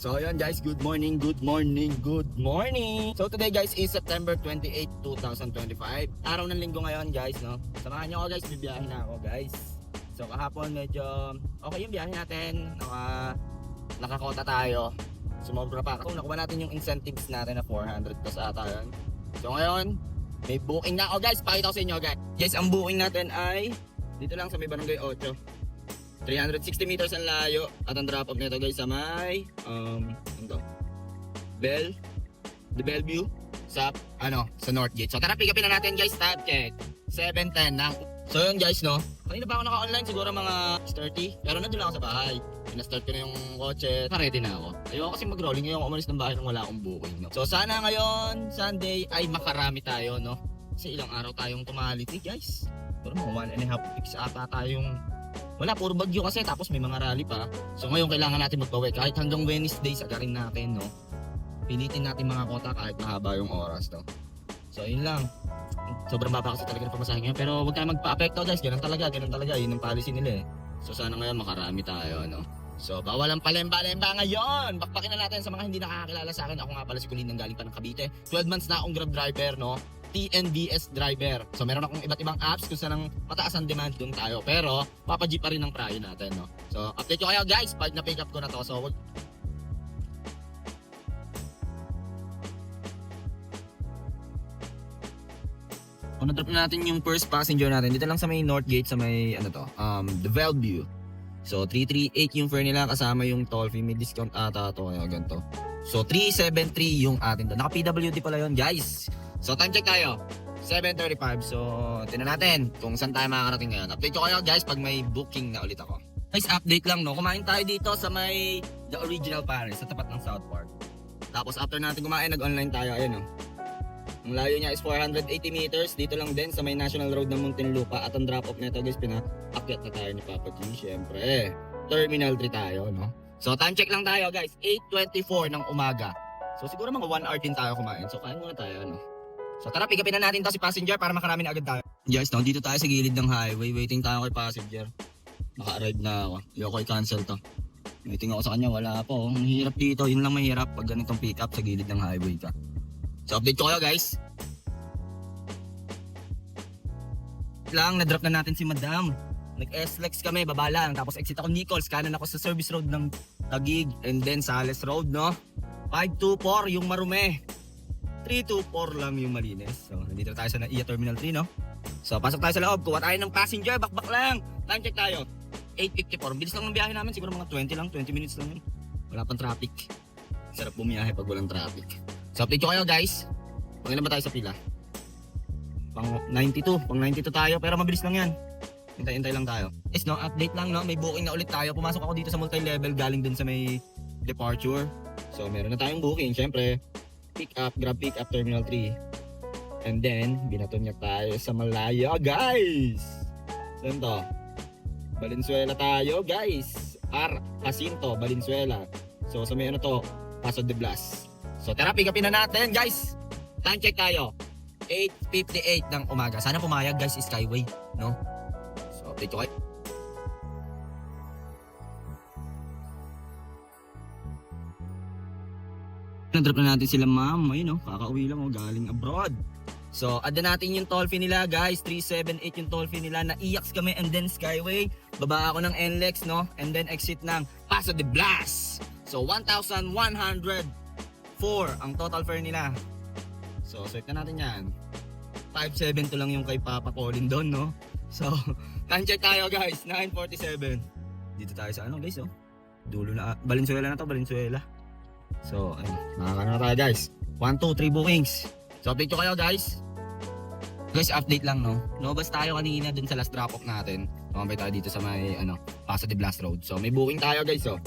So ayun guys, good morning. So today guys is September 28, 2025. Araw ng linggo ngayon guys, no? Samahan niyo ako guys, bibiyahin na ako guys. So kahapon medyo okay yung biyahe natin. Nakakota tayo. Sumobra pa. Kung nakuha natin yung incentives natin na 400 plus ata yun. So ngayon, may booking na ako guys. Pakita ko sa inyo guys. Guys, ang booking natin ay dito lang sa may Barangay 8. 360 meters ang layo at ang drop off nito guys sa may the Bellevue sa North Gate. So tara, pick upin na natin guys. Start check 7:10 na. So yun guys, no, kanina pa ako naka-online, siguro mga 6:30, pero nandun lang ako sa bahay. Pinastart ko na yung kotse, ready na ako. Ayoko kasi mag-rolling, ayoko umalis ng bahay nang wala akong booking, no? So sana ngayon Sunday ay makarami tayo, no, kasi ilang araw tayong tumaliti guys. Pero mga 1.5 weeks ata tayong wala, puro bagyo kasi, tapos may mga rally pa. So ngayon kailangan natin magbawi kahit hanggang Wednesday sagarin natin, no. Pilitin natin mga kota kahit mahaba yung oras, no. So yun lang. Sobrang baba kasi talaga ng pamasahe ngayon, pero huwag tayo magpa-apekto guys. Ganun talaga, yun ang policy nila eh. So sana ngayon makarami tayo, no. So bawal ang palemba-lemba ngayon. Bakbakin na natin sa mga hindi nakakakilala sa akin. Ako nga pala si Colin, galing pa ng Cavite. 12 months na akong Grab driver, no. TNBS driver. So meron akong iba't ibang apps kung saan ang mataas ang demand doon tayo. Pero papaji pa rin ang prayo natin, no. So update ko kayo guys pag na-pick up ko na to. So wag na-drop na natin yung first passenger natin. Dito lang sa may North Gate, sa may the Bellevue. So 338 yung fare nila kasama yung toll fee. May discount ata to, kaya ganito. So 373 yung atin to. Naka PWD pala yun guys. So time check tayo 7:35. So tingnan natin kung saan tayo makakarating ngayon. Update ko kayo guys pag may booking na ulit ako. Guys, update lang, no. Kumain tayo dito sa may The Original Paris sa tapat ng South Park. Tapos after natin kumain, nag-online tayo. Ayun, no. Ang layo niya is 480 meters. Dito lang din sa may National Road ng Muntinlupa. At ang drop-off nito guys, pinaakyat na tayo ni Papa G. Siyempre, Terminal 3 tayo, no. So time check lang tayo guys, 8:24 ng umaga. So siguro mga 1 hour din tayo kumain. So kain muna tayo, no. So tara, pick upin na natin to si passenger para makarami na agad tayo. Guys, no, dito tayo sa gilid ng highway. Waiting tayo kay passenger. Naka-arrive na ako. Ayoko i-cancel to. Waiting ako sa kanya, wala po. Ang hirap dito, yun lang mahirap pag ganitong pick up sa gilid ng highway ka. So update ko kayo guys. Lang, na-drop na natin si Madam. Nag-SLEX kami, baba lang. Tapos exit ako Nichols, kanan ako sa service road ng Taguig. And then Sales Road, no. 524 yung marume. 324 lang yung malinis. So nandito tayo sa NAIA Terminal 3, no. So pasok tayo sa loob, kuha tayo ng passenger, bakbak lang. Time check tayo 8:54. Bilis lang ng biyahe namin, siguro mga 20 minutes lang yun. Wala pang traffic. Sarap bumiyahe pag walang traffic. So update ko kayo guys. Pangilan ba tayo sa pila? Pang 92 tayo, pero mabilis lang yan. Hintay lang tayo. Yes, no, update lang, no. May booking na ulit tayo. Pumasok ako dito sa multi-level galing dun sa may departure. So meron na tayong booking, syempre. Pick up, Grab pick up Terminal 3. And then binaton niya tayo sa Malaya guys. Saan to? Valenzuela tayo guys. Jacinto, Valenzuela. So sa may to, Paso de Blas. So tara, pick upin na natin guys. Time check tayo 8:58 ng umaga. Sana pumayag guys, Skyway, no? So update ko kayo. Na-drop na natin sila ma'am, ayun, no? Kakauwi lang, galing abroad. So add na natin yung toll fee nila guys, 378 yung toll fee nila. Na-IAX kami and then Skyway. Baba ako ng NLEX, no? And then exit ng Paso de Blas. So 1,104 ang total fare nila. So swipe na natin yan. 572 lang yung kay Papa Colin doon, no? So time check tayo guys, 9:47. Dito tayo sa guys, oh. Dulo na, Valenzuela na to, Valenzuela. So ayun, nakakano na tayo guys. 1, 2, 3 bookings. So update ko kayo guys. Guys, update lang, no. Nobas tayo kanina dun sa last drop off natin. Tumambay tayo dito sa may Paso de Blas Road. So may booking tayo guys, oh.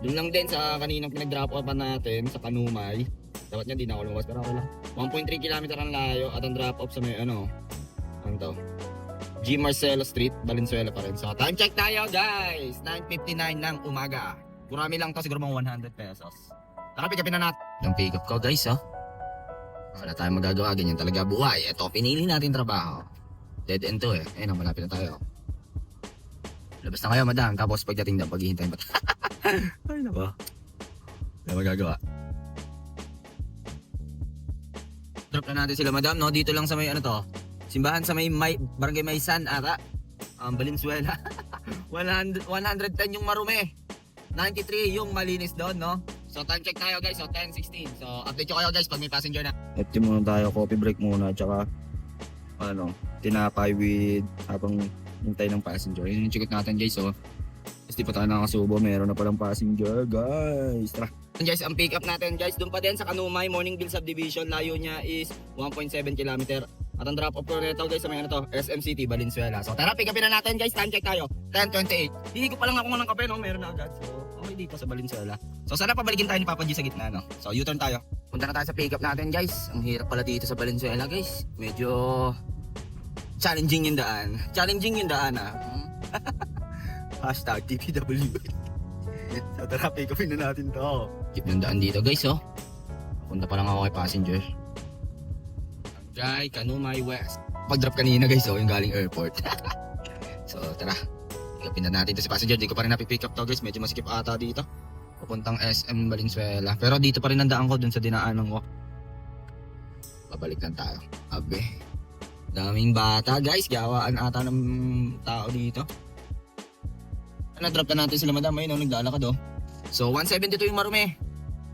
Dun lang din sa kaninang pinag-drop off natin sa Kanumay. Dapat niya, di na ako lumabas, pero ako lang. 1.3 km ang layo at ang drop off sa may ano to? G. Marcelo Street, Valenzuela pa rin. So time check tayo guys, 9:59 ng umaga. Kurami lang to, siguro mga 100 pesos. Tara, pick upin na natin. Yung pick up ko guys, oh. Wala tayong magagawa, ganyan talaga buhay. Ito, pinili natin trabaho. Dead end to eh. Ayun, malapit na tayo. Labas na kayo, madam. Tapos pagdating na, paghihintay ba? Ay, nako. Wala magagawa. Drop na natin sila madam, no? Dito lang sa may ano to. Simbahan sa may Barangay Maysan ata. Valenzuela. 110 yung marumi. 93 yung malinis doon, no? So time check tayo guys, so 10:16. So update ko kayo guys pag may passenger na. Ito muna tayo, coffee break muna, tsaka ano, tinapay with habang hintay ng passenger. Yun yung check natin guys, so. Tapos di pa tayo nakasubo, meron na palang passenger guys. Tara. Guys, ang pick up natin guys, doon pa din sa Kanumay, Morningville Subdivision. Layo niya is 1.7 km. At ang drop off ko nito guys sa may ano to, SM City, Valenzuela. So tara, pick upin na natin guys, time check tayo, 10:28. Hindi ko pa lang ako ng kape, no? Meron na agad. So okay dito sa Valenzuela. So sana pabalikin tayo ni Papa G sa gitna, no? So U-turn tayo. Punta na tayo sa pick up natin guys. Ang hirap pala dito sa Valenzuela guys. Medyo challenging yung daan. Challenging yung daan ah. Hashtag TPW. So tara, pick upin na natin to. Keep yung daan dito guys, oh. Punta pa lang ako kay passenger. Kay Kanumay West. Pag-drop kanina guys, oh, yung galing airport. So tara, pick upin na natin to si passenger. Di ko pa rin napipick up to guys, medyo masikip ata dito. Papuntang SM Valenzuela. Pero dito pa rin ang daan ko dun sa dinaanan ko. Pabalik lang tayo. Abe, daming bata guys, gawaan ata ng tao dito. Na-drop na natin sila madam, ayun, naglalakad oh. So 172 yung marumi,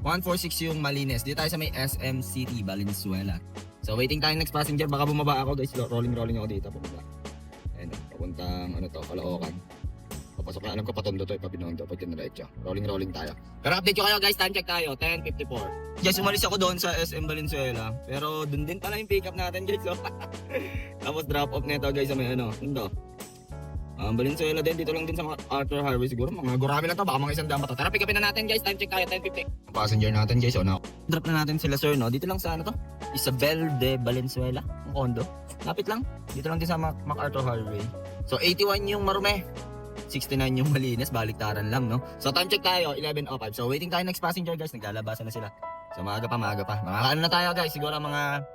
146 yung malinis. Dito tayo sa may SM City, Valenzuela. So waiting tayo next passenger, baka bumaba ako guys, rolling ako dito, pababa. Ayun, papuntang ano to, Caloocan. Papasok na, alam ko patondo to, ipapinondo pag tinadiretso. Rolling tayo. Pero update ko kayo guys, time check tayo, 10:54. Guys, umalis ako doon sa SM Valenzuela, pero dun din pala yung pick up natin guys, oh. Tapos drop off nito guys sa may ano, yun Valenzuela din, dito lang din sa Arthur Highway siguro. Mga gurami lang to, baka mga 100 ba to. Tara, pick upin na natin guys, time check tayo, 10:50. Passenger natin guys, oh na. Drop na natin sila sir, no? Dito lang sa ano to? Isabel de Valenzuela, ang condo. Lapit lang, dito lang din sa MacArthur Highway. So 81 yung marumi, 69 yung malinis, baliktaran lang, no? So time check tayo, 11:05. So waiting tayo next passenger guys, naglalabasan na sila. So maaga pa. Makakaano na tayo guys, siguro mga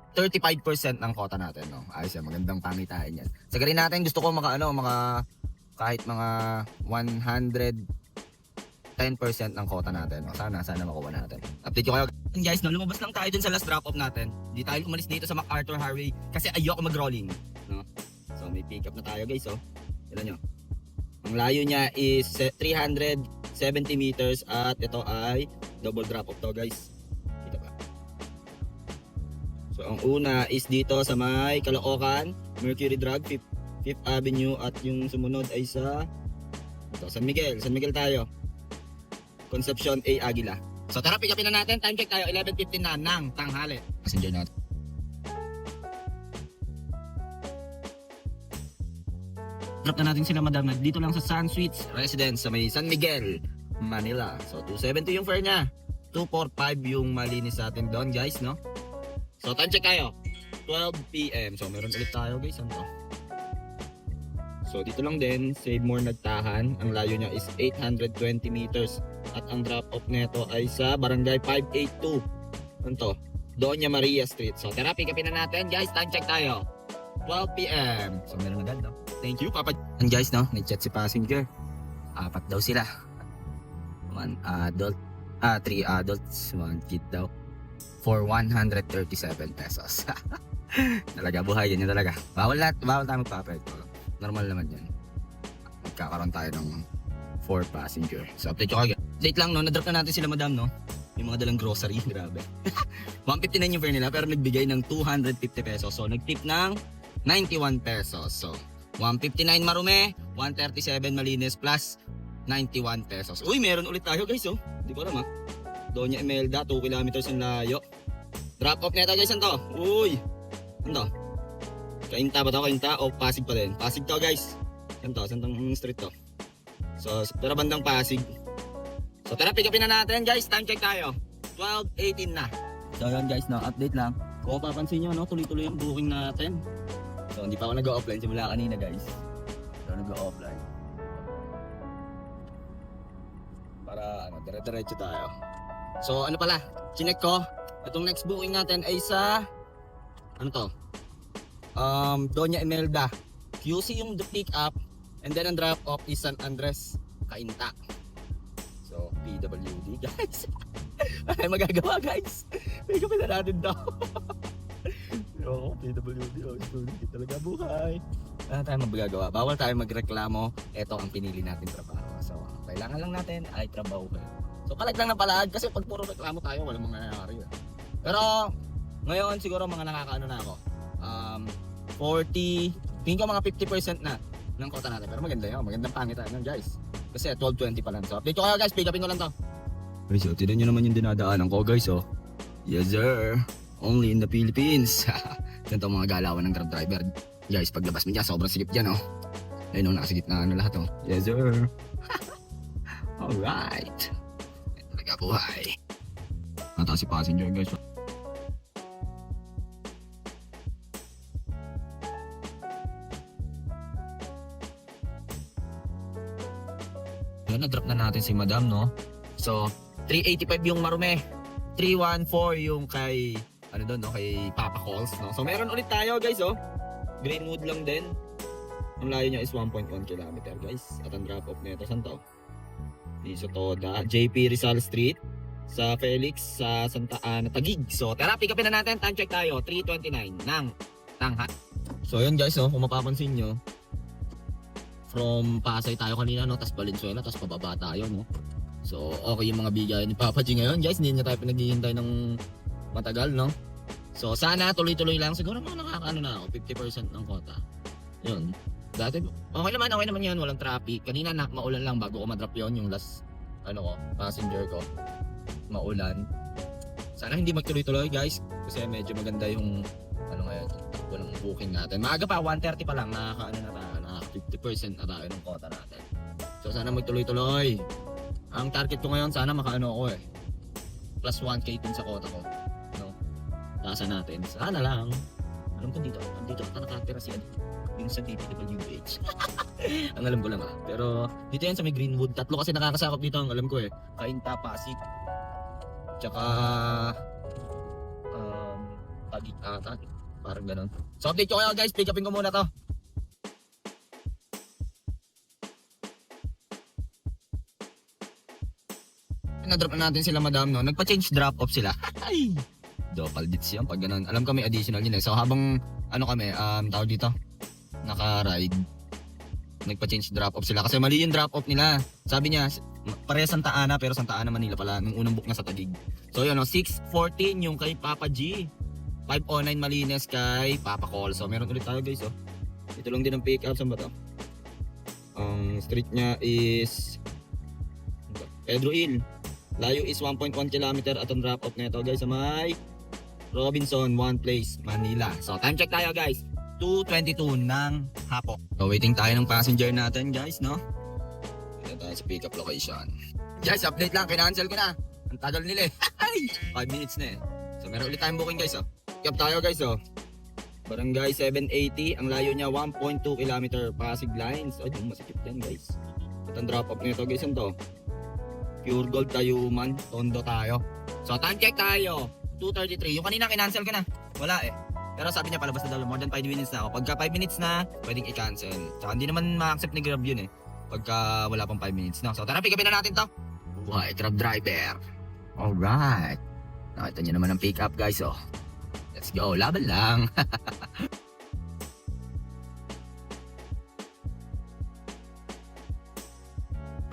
35% ng quota natin, no? Ayos yan, magandang pamitain yan. Sa galing natin, gusto ko kahit mga 110% ng quota natin, no? Sana makuha natin. Update ko kayo. Guys, no, lumabas lang tayo dun sa last drop off natin. Hindi tayo umalis dito sa MacArthur Highway kasi ayoko mag-rolling, no? So may pick up na tayo guys, oh. Tignan nyo. Ang layo niya is 370 meters at ito ay double drop off to guys. So ang una is dito sa may Caloocan, Mercury Drug, 5th Avenue, at yung sumunod ay sa San Miguel tayo. Concepcion A Aguila. So tara, pick upin na natin, time check tayo, 11:15 na ng tanghali. Passenger natin. Drop na natin sila madam, dito lang sa Sun Suites Residence sa may San Miguel, Manila. So 270 yung fare niya, 245 yung malinis sa atin doon guys, no? So time check tayo, 12 PM. So meron ulit tayo guys, ano to? So dito lang din, Save More Nagtahan. Ang layo niya is 820 meters. At ang drop off nito ay sa Barangay 582. Ano to? Doña Maria Street. So tara, pick upin na natin guys, time check tayo, 12 PM. So meron agad, no? Thank you Papa. And guys, no, nag-chat si passenger. 4 daw sila. 1 adult, 3 adults, 1 kid daw. For 137 pesos. Talaga, buhay yan talaga. Bawal tayo magpa-apekto. Normal naman yan. Magkakaroon tayo ng 4 passenger. So update ko kayo. Update lang, no, na-drop na natin sila madam, no. Yung mga dalang grocery, grabe. 159 yung fare nila pero nagbigay ng 250 pesos. So nag-tip ng 91 pesos. So 159 marumi, 137 malinis plus 91 pesos. Uy, meron ulit tayo guys, oh. Hindi ko alam, ha. Doña Imelda, 2 kilometers ang layo. Drop off nito guys, ano to? Uy! Ano to? Kainta ba to? Kainta o Pasig pa din? Pasig to guys. Yan to, saan tong street to? So, pero bandang Pasig. So tara, pick upin na natin guys, time check tayo, 12:18 na. So yun guys, no, update lang. Kung papansin nyo, no, tuloy-tuloy yung booking natin. So hindi pa ako nag-offline simula kanina guys. So nag-offline para dire-diretso tayo. So ano pala, chinek ko, itong next booking natin ay sa ano to? Doña Imelda. QC yung the pick up, and then ang drop off is San Andres, Cainta. So, PWD guys. Ano magagawa guys? Pick upin na natin daw. Oo, PWD. Student talaga buhay. Ano tayo magagawa? Bawal tayo magreklamo. Ito ang pinili natin trabaho. So, kailangan lang natin ay trabaho. So, palag lang na palag kasi pag puro reklamo tayo, walang mangyayari. Pero, ngayon siguro mga nakakaano na ako. 40, tingin ko mga 50% na ng kota natin. Pero maganda yun, magandang pangitan yun guys. Kasi 12:20 pa lang. So update ko kayo guys, pick upin ko lang to. Guys, so tignan nyo naman yung dinadaanan ko guys oh. Yes sir, only in the Philippines. Ganito mga galawan ng Grab driver. Guys, paglabas mo dyan, sobrang sigip dyan oh. Ayun oh, nakasigip na ano lahat oh. Yes sir. Alright. Talaga buhay. Nataas si passenger guys. Yun, na-drop na natin si Madam, no? So, 385 yung Marume. 314 yung kay, ano doon, no? Kay Papa Calls, no? So, meron ulit tayo, guys, oh. Greenwood lang din. Ang layo niya is 1.1 km, guys. At ang drop-off nito, saan to? Di sa Toda, JP Rizal Street. Sa Felix, sa Santa Ana, Taguig. So, tara, pick upin na natin. Time check tayo. 3:29 ng tanghat. So, yun, guys, oh. Kung mapapansin nyo, from Pasay tayo kanina, no? Tapos Valenzuela, tapos pababa tayo, no? So, okay yung mga bigay ni Papa G ngayon, guys. Hindi na tayo pinaghihintay ng matagal, no? So, sana tuloy-tuloy lang. Siguro mga nakakaano na ako, 50% ng kota. Yun. Dati, okay naman yan. Walang traffic. Kanina, maulan lang bago ko madrop yun. Yung last, passenger ko. Maulan. Sana hindi magtuloy-tuloy, guys. Kasi medyo maganda yung, ngayon, takbo ng booking natin. Maaga pa, 1:30 pa lang, nakakaano na tayo. 50% na tayo ng kota natin. So sana magtuloy-tuloy. Ang target ko ngayon sana makaano ako plus 1k dun sa kota ko. No? Tasa natin. Sana lang. Alam ko dito ata nakatira si yung sa DPWH. Ang alam ko lang Pero dito yan sa may Greenwood. 3 kasi nakakasakop dito ang alam ko Cainta, Pasig. Tsaka Taguig ata. Parang ganun. So update ko kayo guys. Pick upin ko muna to. Na-drop na natin sila Madam, no? Nagpa-change drop-off sila. Ay! Double dits yan pag ganun. Alam ko may additional yun So habang, kami, tawag dito, naka-ride, nagpa-change drop-off sila. Kasi mali yung drop-off nila. Sabi niya, pareha Santa Ana, pero Santa Ana, Manila pala. Nung unang book na sa Taguig. So yun, 614 yung kay Papa G. 509 Malines kay Papa Call. So meron ulit tayo guys, Ito lang din ang pick-up. Saan ba to? Ang street niya is Pedro Hill. Layo is 1.1 km at ang drop off nito guys sa may Robinson, One Place, Manila. So time check tayo guys. 2:22 ng hapon. So waiting tayo ng passenger natin guys, no? Dito tayo sa pick up location. Guys, update lang, kinancel ko na. Ang tagal nila 5 minutes na So meron ulit tayong booking guys Pick up tayo guys Barangay 780, ang layo niya 1.2 km Pasig Lines. Ay, masikip yan guys. At ang drop off nito guys, to Pure Gold Tayuman, Tondo tayo. So time check tayo, 2:33. Yung kanina kinancel ko na, wala Pero sabi niya palabas na daw, more than 5 minutes na ako. Pagka 5 minutes na, pwedeng i-cancel. Tsaka hindi naman ma-accept ni Grab yun pagka wala pang 5 minutes na. So tara, pick upin na natin to. Buhay, Grab driver. Alright. Nakita niyo naman ang pick up guys Let's go, laban lang.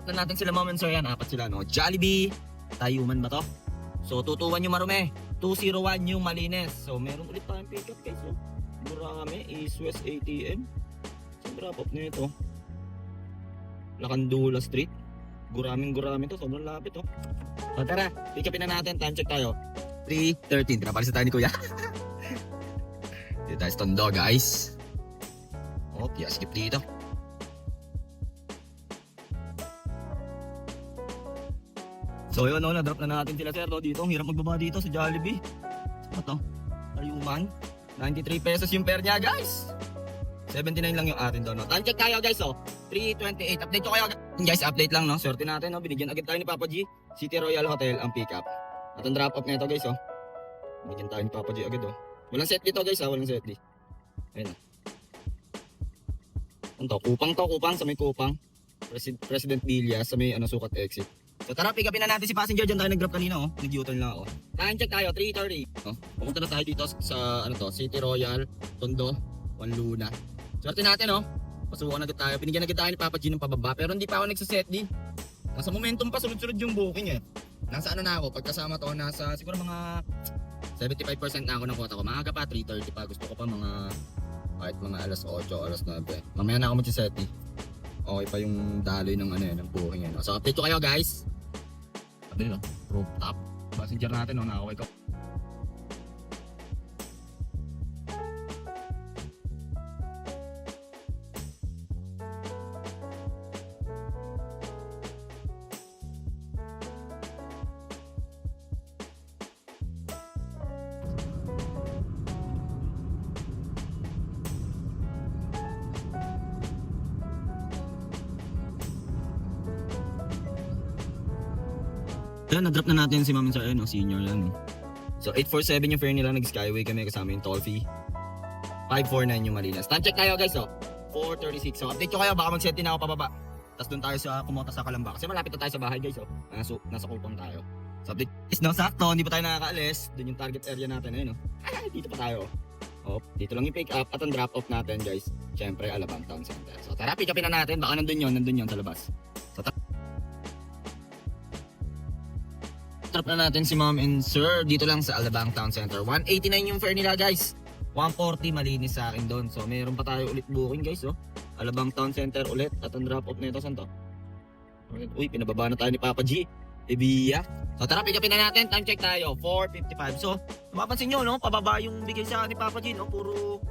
Na natin sila Mom and Sir yan, 4 sila Jollibee, Tayuman ba to? So 221 yung Marume, 201 yung Malines. So meron ulit tayong pick up guys Marami, East West ATM. So drop off na ito Lacandula Street. Guraming to, sobrang lapit So tara, pick upin na natin, time check tayo 3:13, tinapalis na tayo ni Kuya. Dito tayo sa Tondo guys. Skip dito. So yun na-drop na natin sila sir dito. Ang hirap magbaba dito sa Jollibee. Ano to? Tayuman. 93 pesos yung pair niya guys. 79 lang yung atin doon Time check tayo guys 3:28. Update ko kayo guys, update lang Swerte natin binigyan agad tayo ni Papa G. City Royal Hotel ang pick up. At ang drop off nito guys binigyan tayo ni Papa G agad Walang set dito guys walang set di. Ayun Ano to? Kupang sa may Kupang. President Villa sa may sukat exit. So tara, pick upin na natin si passenger. Diyan tayo nag-drop kanina, oh. Nag-U-turn lang ako. Time check tayo, 3:30. Oh, pumunta na tayo dito sa, ano to, City Royal, Tondo, Juan Luna. Swerte natin, oh. Pasukan agad tayo. Binigyan agad tayo ni Papa G ng pababa. Pero hindi pa ako nagsaset, di. Nasa momentum pa, sunod-sunod yung booking, eh. Nasa ano na ako, pagkasama to, nasa siguro mga 75% na ako ng quota ko. Maaga pa, 3:30 pa. Gusto ko pa mga, kahit mga alas 8, alas 9. Mamaya na ako magsaset, eh. Okay pa yung daloy ng ano yan, ng booking yan. So update ko kayo, guys. Sabi nyo, rooftop. Passenger natin, no, nakawake up. Yan, na-drop na natin si Ma'am sa ano, senior lang. So 847 yung fare nila, nag-skyway kami kasama yung toll fee. 549 yung Malinas. Time check tayo, guys, oh. 4:36. So update ko kayo, baka mag-set din ako pababa. Tapos doon tayo sa Kumota sa Kalamba. Kasi malapit na tayo sa bahay, guys, oh. Nasa Kupang tayo. So update is no, sakto, hindi pa tayo nakakaalis. Doon yung target area natin, ayun, oh. Dito pa tayo, oh. Dito lang yung pick up at ang drop off natin, guys. Syempre, Alabang Town Center. So tara, pick upin na natin, baka nandun yun sa labas. So drop na natin si Ma'am and Sir dito lang sa Alabang Town Center. 189 yung fare nila, guys. 140 malinis sa akin doon. So mayroon pa tayo ulit booking, guys, oh. Alabang Town Center ulit at ang drop off nito saan to? Uy, pinababa na tayo ni Papa G. Ibiya. So tara, pick upin na natin. Time check tayo. 4:55. So mapapansin nyo, no? Pababa yung bigay sa akin ni Papa G, no? Puro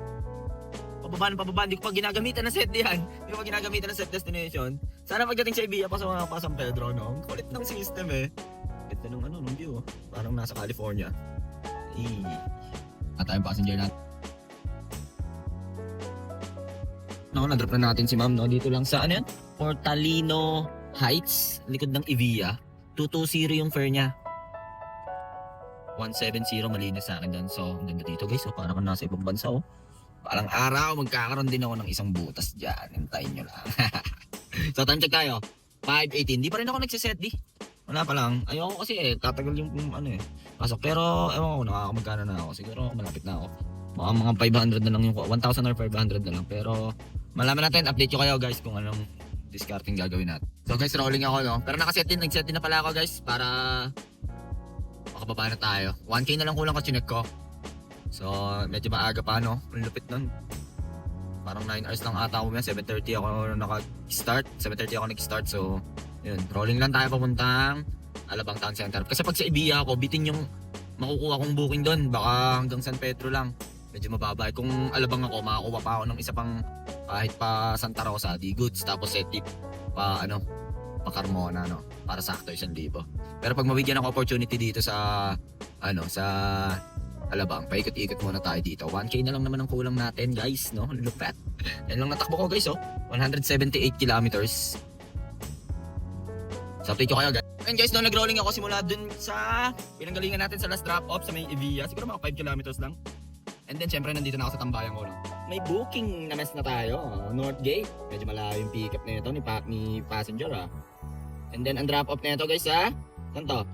pababa ng pababa. Hindi ko pa ginagamitan na set yan. Hindi ko pa ginagamitan na set destination. Sana pagdating sa Ibiya pa sa San Pedro, no? Ang kulit ng system, eh. Ito nung ano, nung view, oh. Parang nasa California. At tayong passenger natin. No, na-drop na natin si Ma'am, no? Dito lang sa ano yan? Portalino Heights, likod ng Evia. 220 yung fare niya. 170 malinis sa akin doon. So, ang ganda dito, guys. So, parang nasa ibang bansa, oh. Parang araw, magkakaroon din ako ng isang butas dyan. Hintayin nyo lang. So, time check tayo. 5:18. Di pa rin ako nagsiset, di. Wala pa lang. Ayoko kasi, tatagal yung ano, pasok. Pero, ewan ko, nakakamagkano na ako. Siguro, malapit na ako. Mga 500 na lang yung 1,000 or 500 na lang. Pero, malaman natin, update ko kayo, guys, kung anong discarding gagawin natin. So, guys, rolling ako, no? Pero nagset din na pala ako, guys, para makababa na tayo. 1K na lang kulang ko chinek ko. So, medyo maaga pa, no? Ang lupit nun. Parang 9 hours lang ata ako, 7:30 ako nag-start. 7:30 ako nag-start, so yun, rolling lang tayo papuntang Alabang Town Center. Kasi pag sa Ibiya ako, bitin yung makukuha kong booking doon. Baka hanggang San Pedro lang. Medyo mababa. Kung Alabang ako, makakuha pa ako ng isa pang kahit pa Santa Rosa, di goods. Tapos setip pa Carmona, no? Para sakto 1,000. Pero pag mabigyan ako opportunity dito sa sa Alabang, paikot-ikot muna tayo dito. 1K na lang naman ang kulang natin, guys, no? Lupet. Yan lang natakbo ko, guys, oh. 178 kilometers. So, update ko kayo, guys. And guys, no, nag-rolling ako simula dun sa pinanggalingan natin sa last drop-off sa may Evia. Siguro mga 5 kilometers lang. And then, syempre, nandito na ako sa tambayan ko, no? May booking na mess na tayo. North Gate. Medyo malayo yung pick-up na ito ni passenger, ah. And then, ang drop-off na ito, guys, ha? Saan to?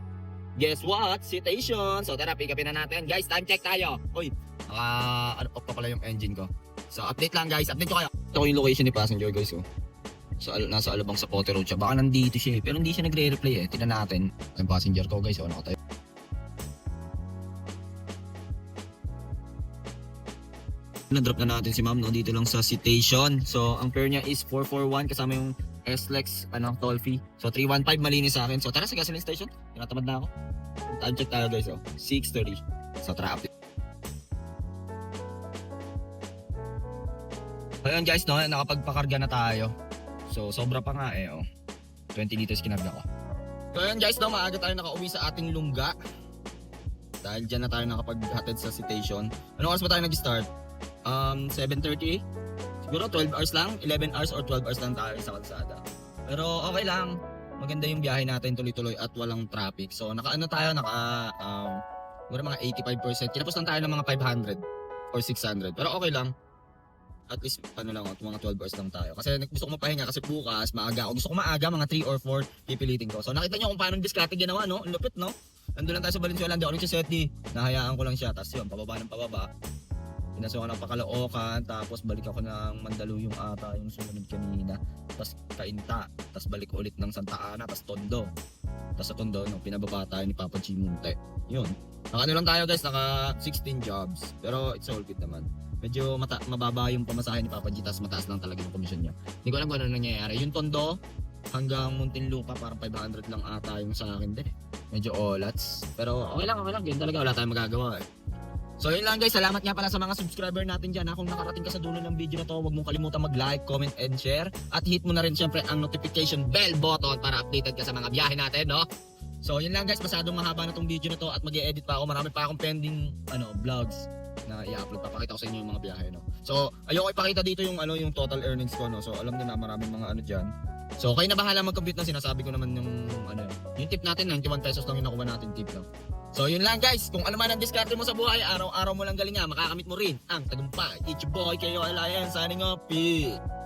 Guess what? Citation. So, tara, pick-upin na natin. Guys, time check tayo. Uy, off pa pala yung engine ko. So, update lang, guys. Update ko kayo. Ito ko yung location ni passenger, guys, oh. So, nasa Alabang sa Pote Road siya. Baka nandito siya, pero hindi siya nagre-replay, eh. Tingnan natin. Ang passenger ko, guys, nakatayo. Na-drop na natin si Ma'am, no? Dito lang sa Citation. So, ang fare niya is 441 kasama yung SLEX, toll fee. So, 315 malinis sa akin. So, tara sa gasoline station. Tinatamad na ako. Time check tayo, guys, oh. 6:30. So, tara, update. Ayun, guys, no? Nakapagpakarga na tayo. So, sobra pa nga, oh. 20 liters kinarga ko. So, ayun, guys, no? Maaga tayo nakauwi sa ating lungga. Dahil dyan na tayo nakapaghatid sa Citation. Anong oras ba tayo nag-start? 7:30. Siguro 12 hours lang, 11 hours or 12 hours lang tayo sa kalsada. Pero okay lang, maganda yung biyahe natin, tuloy-tuloy at walang traffic. So siguro mga 85%. Kinapos lang tayo ng mga 500 or 600. Pero okay lang. at least ano lang, mga 12 hours lang tayo. Kasi gusto ko mapahinga kasi bukas maaga ako. Gusto ko maaga, mga 3 or 4 pipilitin ko. So nakita niyo kung paano diskarte ginawa, no? Ang lupit, no? Ando lang tayo sa Valenzuela, hindi ako nagsiseti. Nahayaan ko lang siya, tapos yun, pababa ng pababa. Pinasukan ng Pakaloocan, tapos balik ako ng Mandaluyong ata yung sumunod kanina. Tapos Cainta, tapos balik ulit ng Santa Ana, tapos Tondo. Tapos sa Tondo, no, pinababa tayo ni Papa G Munte. Yun. Naka lang tayo guys, naka 16 jobs. Pero it's all good naman. Medyo mababa yung pamasahe ni Papa G, tapos mataas lang talaga yung commission niya. Hindi ko alam kung ano nangyayari. Yung Tondo, hanggang Muntinlupa, parang 500 lang ata yung sa akin din. Medyo olats. Pero okay lang. Ganyan talaga, wala tayong magagawa eh. So yun lang guys, salamat nga pala sa mga subscriber natin dyan. Kung nakarating ka sa dulo ng video na to, huwag mong kalimutan mag-like, comment, and share. At hit mo na rin syempre ang notification bell button para updated ka sa mga biyahe natin, no? So yun lang guys, masyadong mahaba na tong video na to at mag-i-edit pa ako. Marami pa akong pending vlogs na i-upload. Papakita ko sa inyo yung mga biyahe, no? So ayoko ipakita dito yung yung total earnings ko, no? So alam niyo na maraming mga dyan. So kayo na bahala mag-compute ng sinasabi ko naman yung yung tip natin, 91 pesos lang yung nakuha natin tip lang. So yun lang guys, kung ano man ang diskarte mo sa buhay, araw-araw mo lang galingan, makakamit mo rin ang tagumpay. It's your boy, KO Alliance, signing off. Peace!